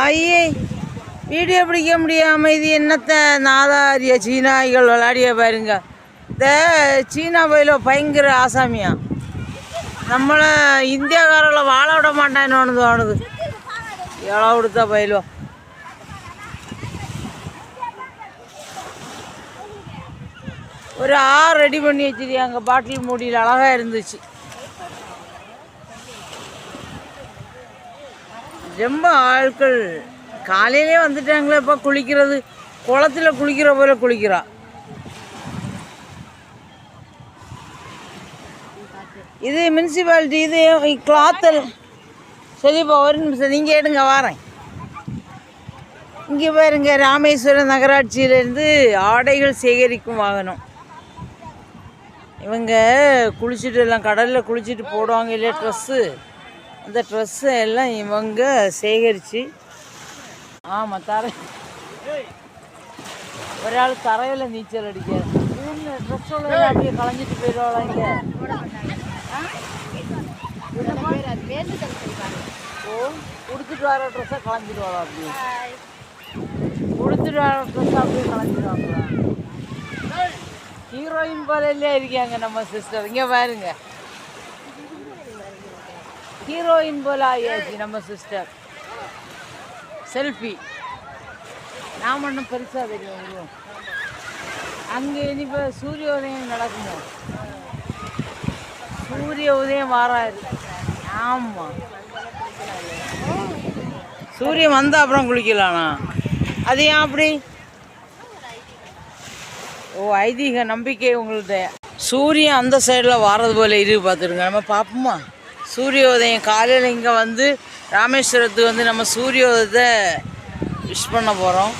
ஐயே வீடியோ பிடிக்க முடியாமல் இது என்னத்தை நாதாரிய சீனாய்கள் விளையாடிய பாருங்க. இந்த சீனா பயில பயங்கர ஆசாமியா நம்மளை இந்தியாக்காரர்களை வாழ விட மாட்டான்னு தோணுது. எவ்வளோ கொடுத்தா பயிலோ ஒரு ஆறு ரெடி பண்ணி வச்சிருக்காங்க. பாட்டில் மூடியில் அழகாக இருந்துச்சு. ரொம்ப ஆட்கள் காலையிலே வந்துட்டாங்களே. இப்போ குளிக்கிறது குளத்தில் குளிக்கிற போல குளிக்கிறா. இது முனிசிபாலிட்டி. இது கிளாத்தல் சரிப்பா ஒரு நிமிஷம் நீங்கள் எடுங்க வாரேன். இங்கே பாருங்க ராமேஸ்வரம் நகராட்சியிலேருந்து ஆடைகள் சேகரிக்கும் வாகனம். இவங்க குளிச்சுட்டு எல்லாம் கடலில் குளிச்சுட்டு போடுவாங்க இல்லையா ட்ரெஸ்ஸு, அந்த ட்ரெஸ்ஸை எல்லாம் இவங்க சேகரித்து ஆமாம் தரை ஒரு ஆள் தரையில் நீச்சல் அடிக்காது. ட்ரெஸ்ஸோட அப்படியே களைஞ்சிட்டு போயிடுவாங்க. ஓ கொடுத்துட்டு வர ட்ரெஸ்ஸை களைஞ்சிடுவாளா? அப்படியே கொடுத்துட்டு வர ட்ரெஸ்ஸை அப்படியே களைஞ்சிடுவாங்களா? ஹீரோயின் போல இருக்காங்க நம்ம சிஸ்டர். இங்கே பாருங்க ஹீரோயின் போல ஆகியாச்சு நம்ம சிஸ்டர். செல்ஃபி நான் ஒன்றும் பெருசாக தெரியும். அங்கே இனிப்போ சூரிய உதயம் நடக்குமோ? சூரிய உதயம் வாராது. ஆமாம் சூரியன் வந்தால் அப்புறம் குளிக்கலாண்ணா. அது ஏன் அப்படி? ஓ ஐதீக நம்பிக்கை உங்கள்கிட்ட. சூரியன் அந்த சைடில் வாரது போல் இருக்கு பார்த்துருங்க. நம்ம பார்ப்போமா சூரிய உதயம் காலையில் இங்கே வந்து ராமேஸ்வரத்துக்கு வந்து நம்ம சூரிய உதயத்தை விஷ் பண்ண போகிறோம்.